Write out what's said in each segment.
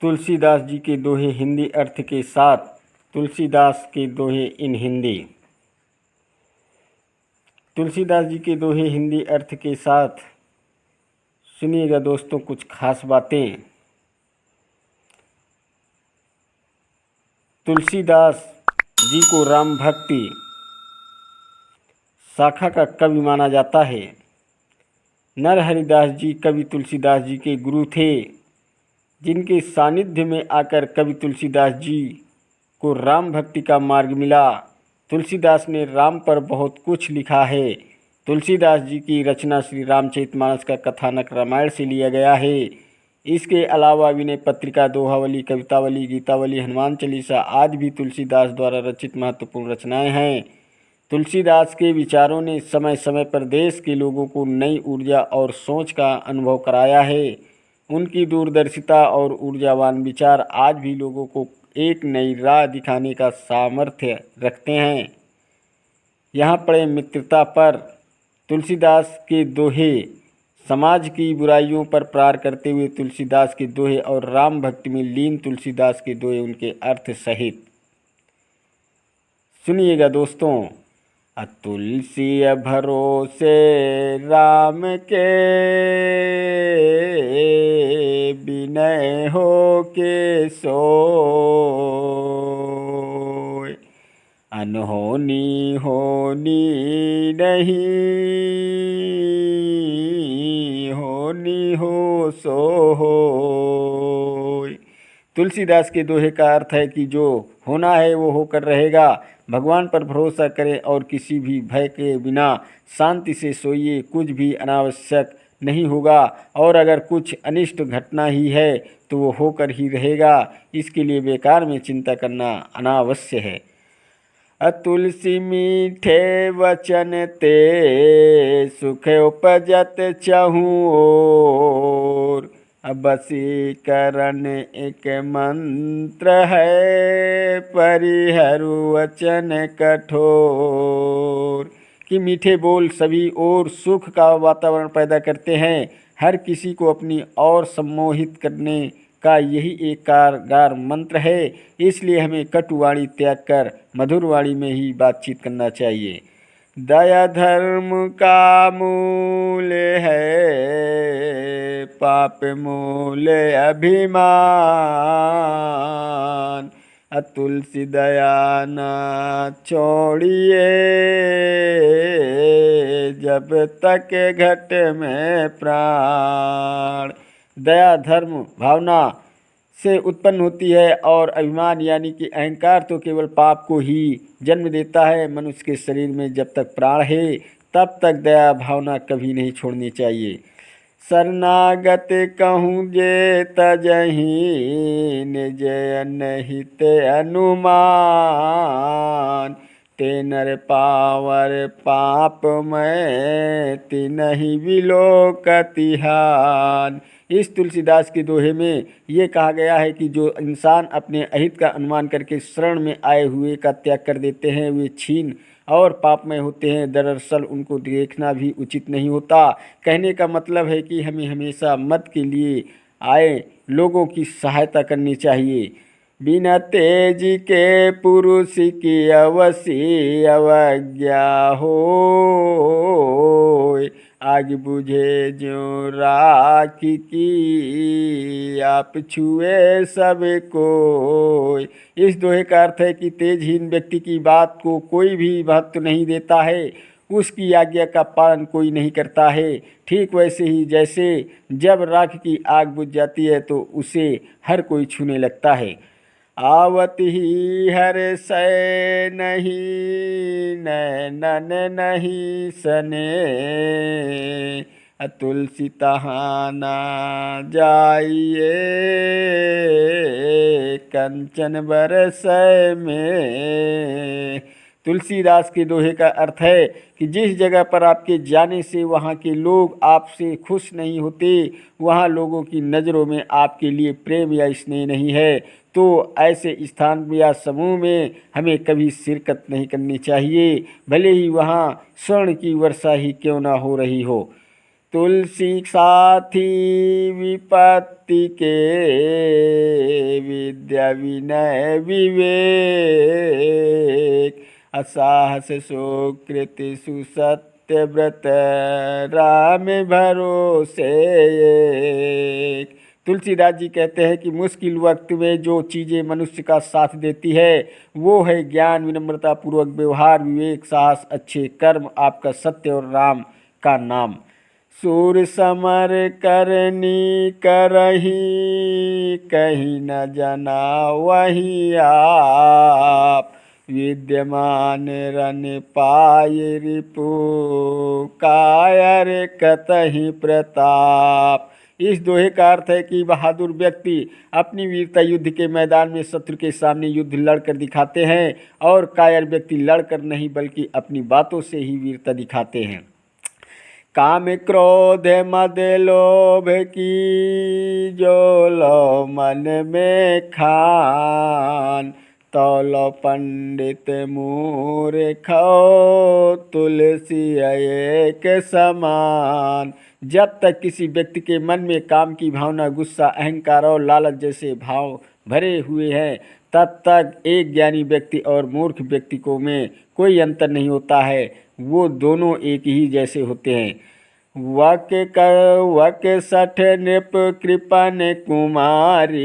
तुलसीदास जी के दोहे हिंदी अर्थ के साथ। तुलसीदास के दोहे इन हिंदी। तुलसीदास जी के दोहे हिंदी अर्थ के साथ सुनिएगा दोस्तों कुछ खास बातें। तुलसीदास जी को राम भक्ति शाखा का कवि माना जाता है। नरहरिदास जी कवि तुलसीदास जी के गुरु थे, जिनके सानिध्य में आकर कवि तुलसीदास जी को राम भक्ति का मार्ग मिला। तुलसीदास ने राम पर बहुत कुछ लिखा है। तुलसीदास जी की रचना श्री रामचरितमानस का कथानक रामायण से लिया गया है। इसके अलावा विनय पत्रिका, दोहावली, कवितावली, गीतावली, हनुमान चालीसा आदि भी तुलसीदास द्वारा रचित महत्वपूर्ण रचनाएं हैं। तुलसीदास के विचारों ने समय समय पर देश के लोगों को नई ऊर्जा और सोच का अनुभव कराया है। उनकी दूरदर्शिता और ऊर्जावान विचार आज भी लोगों को एक नई राह दिखाने का सामर्थ्य रखते हैं। यहाँ पढ़े मित्रता पर तुलसीदास के दोहे समाज की बुराइयों पर प्रहार करते हुए तुलसीदास के दोहे और राम भक्ति में लीन तुलसीदास के दोहे उनके अर्थ सहित सुनिएगा दोस्तों। तुलसी भरोसे राम के विनय हो के सोय, अनहोनी होनी नहीं, होनी हो सो होय। तुलसीदास के दोहे का अर्थ है कि जो होना है वो होकर रहेगा। भगवान पर भरोसा करें और किसी भी भय के बिना शांति से सोइए। कुछ भी अनावश्यक नहीं होगा, और अगर कुछ अनिष्ट घटना ही है तो वो होकर ही रहेगा। इसके लिए बेकार में चिंता करना अनावश्य है। तुलसी मीठे वचन ते सुख उपजत चहूँ ओर, वशीकरण एक मंत्र है परिहरु वचन कठोर। कि मीठे बोल सभी ओर सुख का वातावरण पैदा करते हैं। हर किसी को अपनी ओर सम्मोहित करने का यही एक कारगर मंत्र है। इसलिए हमें कटुवाणी त्याग कर मधुर वाणी में ही बातचीत करना चाहिए। दया धर्म का मूल है, पाप मूल अभिमान। तुलसी दया न छोड़िए जब तक घट में प्राण। दया धर्म भावना से उत्पन्न होती है, और अभिमान यानी कि अहंकार तो केवल पाप को ही जन्म देता है। मनुष्य के शरीर में जब तक प्राण है तब तक दया भावना कभी नहीं छोड़नी चाहिए। शरणागत कहूँ जे तजहि, निज अनहित अनुमान। ते नर पावर पाप में तिनहि विलोकतिहान। इस तुलसीदास के दोहे में ये कहा गया है कि जो इंसान अपने अहित का अनुमान करके शरण में आए हुए का त्याग कर देते हैं वे छीन और पापमय होते हैं। दरअसल उनको देखना भी उचित नहीं होता। कहने का मतलब है कि हमें हमेशा मत के लिए आए लोगों की सहायता करनी चाहिए। बिना तेज के पुरुष की अवश्य अवज्ञा हो, आग बुझे जो राखी की आप छुए सब को। इस दोहे का अर्थ है कि तेजहीन व्यक्ति की बात को कोई भी महत्व नहीं देता है, उसकी आज्ञा का पालन कोई नहीं करता है। ठीक वैसे ही जैसे जब राख की आग बुझ जाती है तो उसे हर कोई छूने लगता है। आवत ही हर सै नहीं, नैनन नहीं सने। तुलसी तहाँ ना जाइए, कंचन बरसै में। तुलसीदास के दोहे का अर्थ है कि जिस जगह पर आपके जाने से वहाँ के लोग आपसे खुश नहीं होते, वहाँ लोगों की नज़रों में आपके लिए प्रेम या स्नेह नहीं है, तो ऐसे स्थान या समूह में हमें कभी शिरकत नहीं करनी चाहिए, भले ही वहाँ स्वर्ण की वर्षा ही क्यों ना हो रही हो। तुलसी साथी विपत्ति के, विद्या विनय विवेक, असाहस सुकृति सुसत्य व्रत, राम भरोसे एक। तुलसीदास जी कहते हैं कि मुश्किल वक्त में जो चीज़ें मनुष्य का साथ देती है वो है ज्ञान, विनम्रता पूर्वक व्यवहार, विवेक, साहस, अच्छे कर्म, आपका सत्य और राम का नाम। सूर समर करनी करही, कहीं न जना वही आप, विद्यमान रन पाय रिपु, कायर कतहि प्रताप। इस दोहे का अर्थ है कि बहादुर व्यक्ति अपनी वीरता युद्ध के मैदान में शत्रु के सामने युद्ध लड़कर दिखाते हैं, और कायर व्यक्ति लड़कर नहीं बल्कि अपनी बातों से ही वीरता दिखाते हैं। काम क्रोध मद लोभ की, जो लो मन में खान, तौलो पंडित मूर्खो, तुलसी एक समान। जब तक किसी व्यक्ति के मन में काम की भावना, गुस्सा, अहंकार और लालच जैसे भाव भरे हुए हैं, तब तक एक ज्ञानी व्यक्ति और मूर्ख व्यक्ति को में कोई अंतर नहीं होता है, वो दोनों एक ही जैसे होते हैं। वक सठ नृप कृपन कुमारी,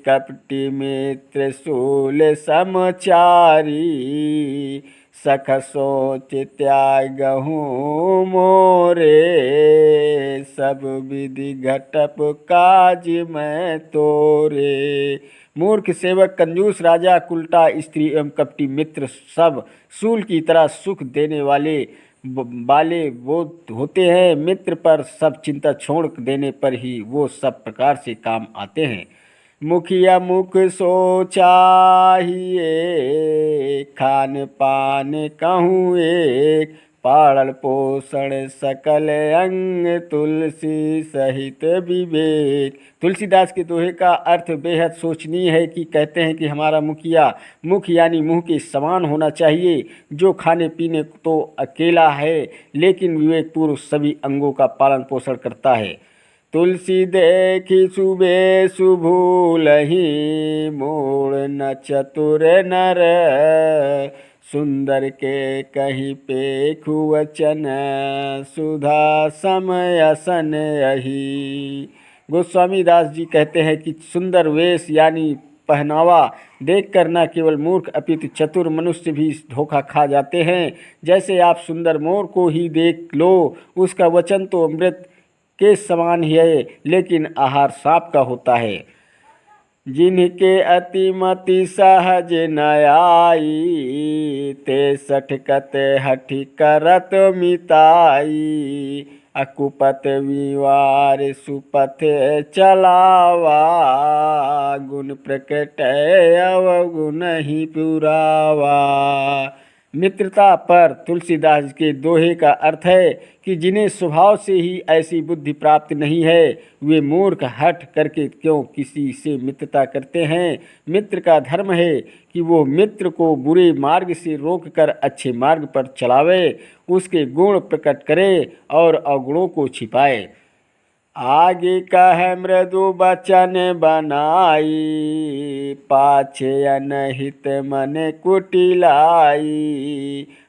कपटी मित्र शूल समचारी, सख सोच त्यागहूँ मोरे, सब विधि घटप काज मैं तोरे। मूर्ख सेवक, कंजूस राजा, उल्टा स्त्री एवं कपटी मित्र सब शूल की तरह सुख देने वाले वो होते हैं। मित्र पर सब चिंता छोड़ देने पर ही वो सब प्रकार से काम आते हैं। मुखिया मुख सोचाहिए, खान पान कहूँ एक, पालन पोषण सकल अंग, तुलसी सहित विवेक। तुलसीदास के दोहे का अर्थ बेहद सोचनीय है कि कहते हैं कि हमारा मुखिया मुख यानी मुंह के समान होना चाहिए, जो खाने पीने तो अकेला है लेकिन विवेकपूर्व सभी अंगों का पालन पोषण करता है। तुलसी देखी सुबे सुभूलही, मूल न चतुर नर, सुंदर के कहीं पेखु वचन, सुधा समय सन यही। गोस्वामी दास जी कहते हैं कि सुंदर वेश यानी पहनावा देखकर न केवल मूर्ख अपितु चतुर मनुष्य भी धोखा खा जाते हैं। जैसे आप सुंदर मोर को ही देख लो, उसका वचन तो अमृत के समान ही है लेकिन आहार सांप का होता है। जिनके अतिमति सहज न आई, ते सठकत हठि करत मिताई, अकुपत विवार सुपथ चलावा, गुण प्रकट अवगुण ही पुरावा। मित्रता पर तुलसीदास के दोहे का अर्थ है कि जिन्हें स्वभाव से ही ऐसी बुद्धि प्राप्त नहीं है, वे मूर्ख हठ करके क्यों किसी से मित्रता करते हैं। मित्र का धर्म है कि वो मित्र को बुरे मार्ग से रोककर अच्छे मार्ग पर चलावे, उसके गुण प्रकट करे और अवगुणों को छिपाए। आगे कह मृदु बचन बनाई, पाछे अनहित मन कुटिलाई,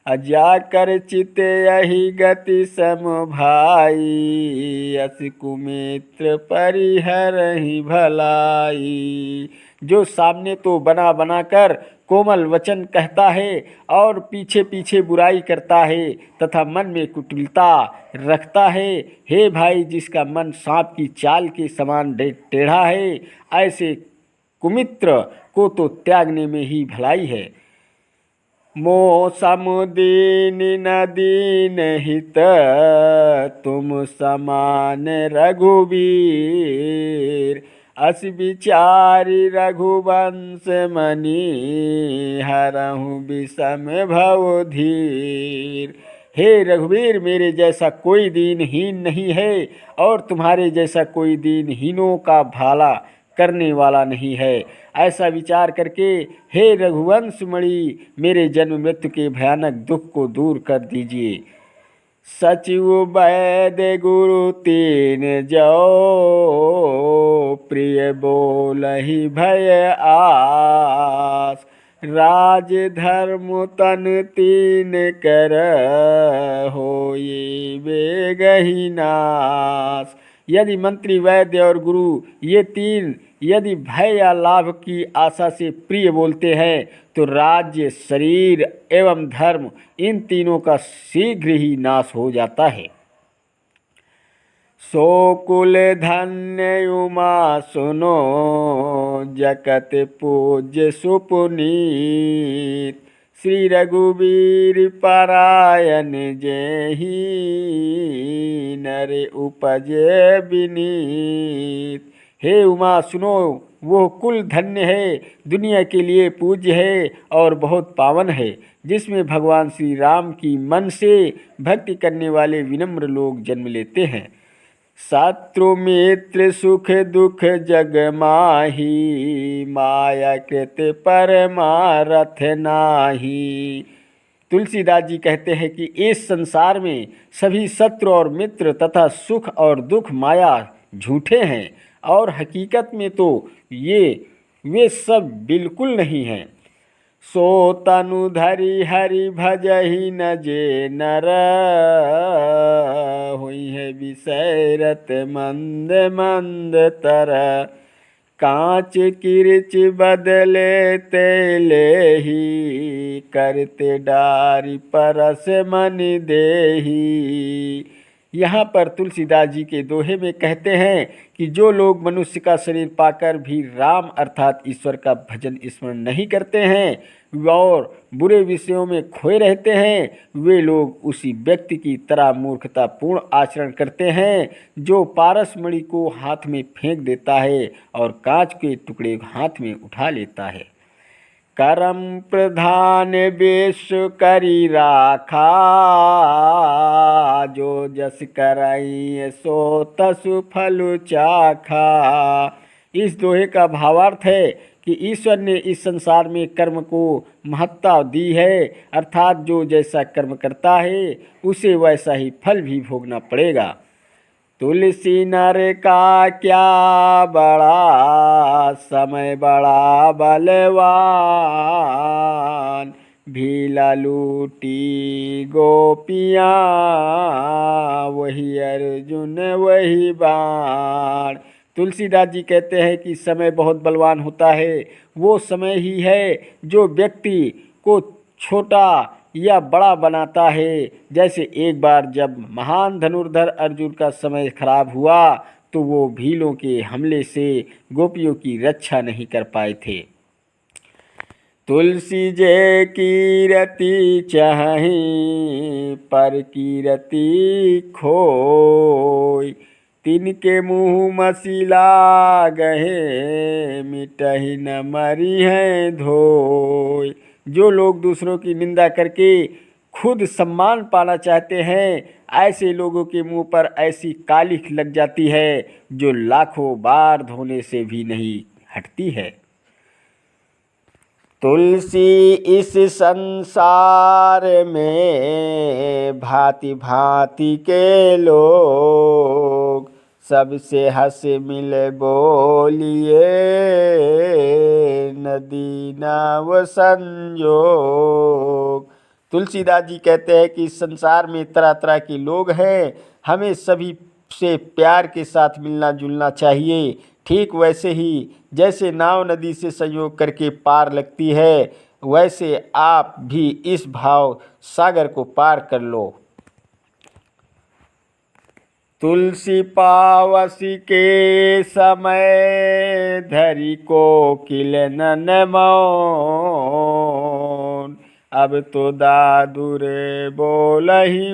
अजाकर चित यही गति सम भाई, अस कुमित्र परिहरहि भलाई। जो सामने तो बना बना कर कोमल वचन कहता है और पीछे पीछे बुराई करता है तथा मन में कुटिलता रखता है, हे भाई जिसका मन सांप की चाल के समान टेढ़ा है, ऐसे कुमित्र को तो त्यागने में ही भलाई है। मोह समुदीन न दीन हित, तुम समान रघुवीर, अस विचारी रघुवंश मणि, हरहु विषम भव धीर। हे रघुवीर, मेरे जैसा कोई दीनहीन नहीं है और तुम्हारे जैसा कोई दीनहीनों का भला करने वाला नहीं है। ऐसा विचार करके हे रघुवंश मणि, मेरे जन्म मृत्यु के भयानक दुख को दूर कर दीजिए। सचिव वैद्य गुरु तीन जो, प्रिय बोलहि भय आस। राज धर्म तन तीन कर, होई बेगहि नाश। यदि मंत्री वैद्य और गुरु ये तीन यदि भय या लाभ की आशा से प्रिय बोलते हैं तो राज्य, शरीर एवं धर्म इन तीनों का शीघ्र ही नाश हो जाता है। सो कुल धन्य उमा सुनो, जगत पूज्य सुपुनीत। श्री रघुवीर परायण जेहि, नर उपजे विनीत। हे उमा सुनो, वो कुल धन्य है, दुनिया के लिए पूज्य है और बहुत पावन है, जिसमें भगवान श्री राम की मन से भक्ति करने वाले विनम्र लोग जन्म लेते हैं। शत्रु मित्र सुख दुख जग माही, माया कृत परमारथ नाही। तुलसीदास जी कहते हैं कि इस संसार में सभी शत्रु और मित्र तथा सुख और दुख माया झूठे हैं और हकीकत में तो वे सब बिल्कुल नहीं हैं। सो तनु धरि हरि भजहि न जे नर, हुई है विषयरत मंद मंद तर। कांच किरच बदले तेले ही, करते डारी परस मन देही। यहाँ पर तुलसीदास जी के दोहे में कहते हैं कि जो लोग मनुष्य का शरीर पाकर भी राम अर्थात ईश्वर का भजन स्मरण नहीं करते हैं और बुरे विषयों में खोए रहते हैं, वे लोग उसी व्यक्ति की तरह मूर्खतापूर्ण आचरण करते हैं जो पारस मणि को हाथ में फेंक देता है और कांच के टुकड़े हाथ में उठा लेता है। करम प्रधान बेश करी राखा, जो जस कराई सो तसु फल चाखा। इस दोहे का भावार्थ है कि ईश्वर ने इस संसार में कर्म को महत्ता दी है, अर्थात जो जैसा कर्म करता है उसे वैसा ही फल भी भोगना पड़ेगा। तुलसी नर का क्या बड़ा, समय बड़ा बलवान। भीला लूटी गोपियाँ, वही अर्जुन वही बाण। तुलसीदास जी कहते हैं कि समय बहुत बलवान होता है। वो समय ही है जो व्यक्ति को छोटा या बड़ा बनाता है। जैसे एक बार जब महान धनुर्धर अर्जुन का समय खराब हुआ तो वो भीलों के हमले से गोपियों की रक्षा नहीं कर पाए थे। तुलसी जय कीरति चाहि, पर कीरति खोय। तिनके मुँह मसीला गहे, मिटहि न मरी है धोय। जो लोग दूसरों की निंदा करके खुद सम्मान पाना चाहते हैं, ऐसे लोगों के मुंह पर ऐसी कालिख लग जाती है जो लाखों बार धोने से भी नहीं हटती है। तुलसी इस संसार में भांति भांति के लोग, सबसे हंस मिल बोलिए, नदी नाव संजोग। तुलसीदास जी कहते हैं कि इस संसार में तरह तरह के लोग हैं, हमें सभी से प्यार के साथ मिलना जुलना चाहिए। ठीक वैसे ही जैसे नाव नदी से संयोग करके पार लगती है, वैसे आप भी इस भाव सागर को पार कर लो। तुलसी पावसी के समय, धरी कोकिल नन मौन। अब तो दादुर बोलहि,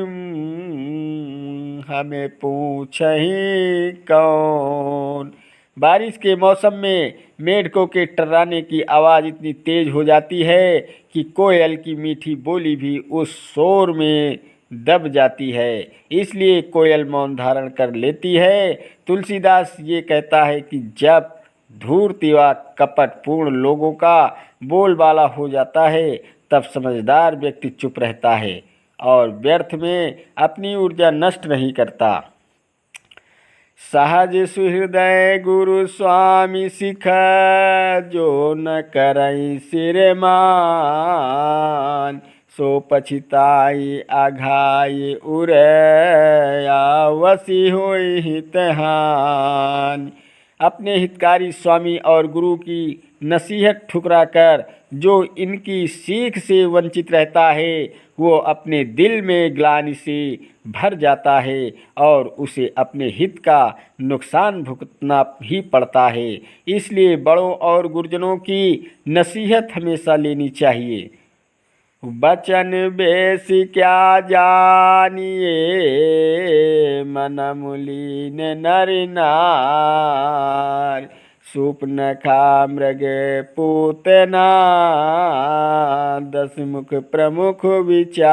हमें पूछहि कौन। बारिश के मौसम में मेढकों के टर्राने की आवाज़ इतनी तेज हो जाती है कि कोयल की मीठी बोली भी उस शोर में दब जाती है, इसलिए कोयल मौन धारण कर लेती है। तुलसीदास ये कहता है कि जब धूर्त व कपटपूर्ण लोगों का बोलबाला हो जाता है तब समझदार व्यक्ति चुप रहता है और व्यर्थ में अपनी ऊर्जा नष्ट नहीं करता। सहज सुहृदय गुरु स्वामी सिख, जो न करई सिर मान, सो पछिताई आघाई उरे, आवसी होई हितहान। अपने हितकारी स्वामी और गुरु की नसीहत ठुकरा कर जो इनकी सीख से वंचित रहता है, वो अपने दिल में ग्लानि से भर जाता है और उसे अपने हित का नुकसान भुगतना ही पड़ता है। इसलिए बड़ों और गुरुजनों की नसीहत हमेशा लेनी चाहिए। बचन बेस क्या जानिए, मन मुलीन नर नार, स्वप्न खा मृग पूतना, दस मुख प्रमुख विचार।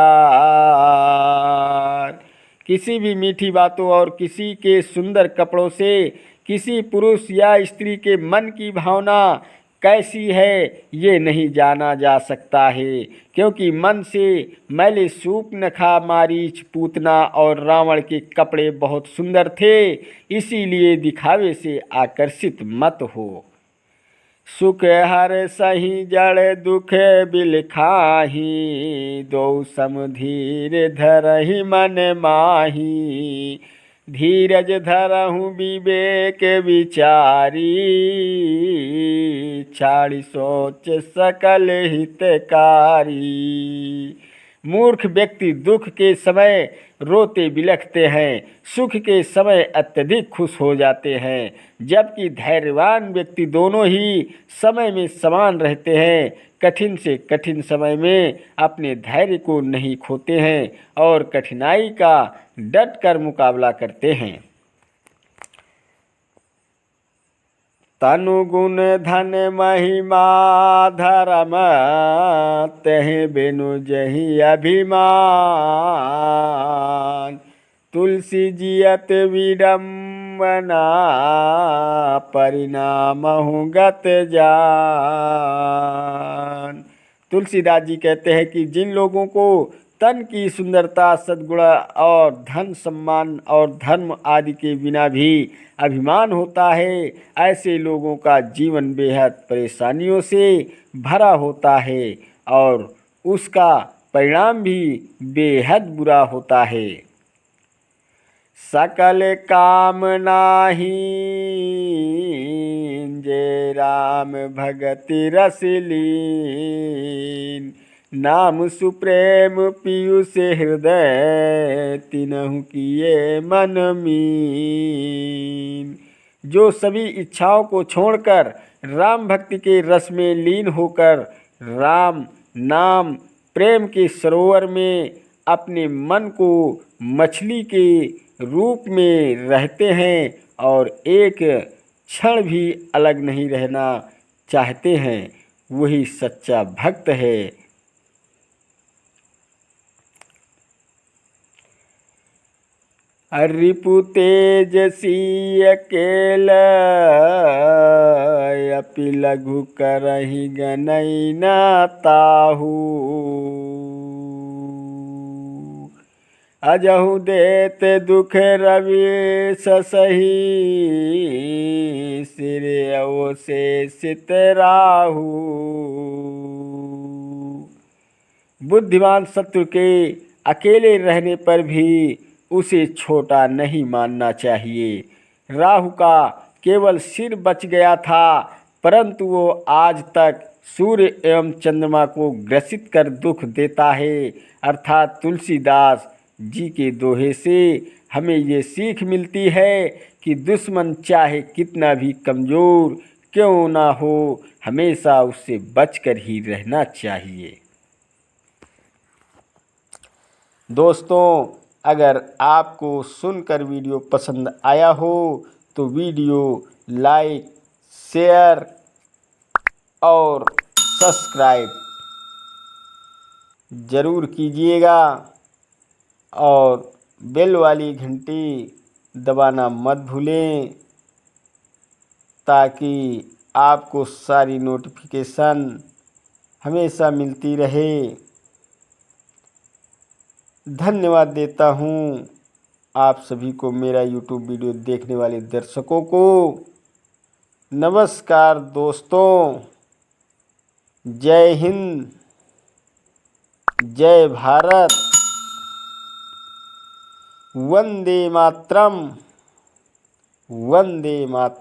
किसी भी मीठी बातों और किसी के सुंदर कपड़ों से किसी पुरुष या स्त्री के मन की भावना कैसी है ये नहीं जाना जा सकता है, क्योंकि मन से मैले शूर्पणखा, मारीच, पूतना और रावण के कपड़े बहुत सुंदर थे, इसीलिए दिखावे से आकर्षित मत हो। सुख हर सही जड़ दुख बिलखाही, दो समधीर धरहि मन माही, धीरज धरहु विवेक विचारी, छाड़ी सोच सकल हितकारी। मूर्ख व्यक्ति दुख के समय रोते बिलखते हैं, सुख के समय अत्यधिक खुश हो जाते हैं, जबकि धैर्यवान व्यक्ति दोनों ही समय में समान रहते हैं। कठिन से कठिन समय में अपने धैर्य को नहीं खोते हैं और कठिनाई का डट कर मुकाबला करते हैं। तनु गुण धन महिमा धर्म, तहि बिनु जहि अभिमान, तुलसी जियत विडम्बना, परिणामहु गत जान। तुलसीदास जी कहते हैं कि जिन लोगों को तन की सुंदरता, सद्गुण और धन सम्मान और धर्म आदि के बिना भी अभिमान होता है, ऐसे लोगों का जीवन बेहद परेशानियों से भरा होता है और उसका परिणाम भी बेहद बुरा होता है। सकल काम नाहीन, जे राम भगति रस लीन, नाम सुप्रेम पीयूष हृदय, तिनहु किए मन मीन। जो सभी इच्छाओं को छोड़कर राम भक्ति के रस में लीन होकर राम नाम प्रेम के सरोवर में अपने मन को मछली के रूप में रहते हैं और एक क्षण भी अलग नहीं रहना चाहते हैं, वही सच्चा भक्त है। रिपु तेजसी अकेल, अपि लघु करहि गनई न ताहू, अजहु देत दुख रवि ससही, सिर अवशेषित राहू। बुद्धिमान शत्रु के अकेले रहने पर भी उसे छोटा नहीं मानना चाहिए। राहु का केवल सिर बच गया था, परंतु वो आज तक सूर्य एवं चंद्रमा को ग्रसित कर दुख देता है। अर्थात तुलसीदास जी के दोहे से हमें ये सीख मिलती है कि दुश्मन चाहे कितना भी कमज़ोर क्यों ना हो, हमेशा उससे बचकर ही रहना चाहिए। दोस्तों, अगर आपको सुनकर वीडियो पसंद आया हो तो वीडियो लाइक, शेयर और सब्सक्राइब ज़रूर कीजिएगा और बेल वाली घंटी दबाना मत भूलें, ताकि आपको सारी नोटिफिकेशन हमेशा मिलती रहे। धन्यवाद देता हूँ आप सभी को, मेरा यूट्यूब वीडियो देखने वाले दर्शकों को। नमस्कार दोस्तों, जय हिंद, जय भारत, वंदे मातरम, वंदे मातरम।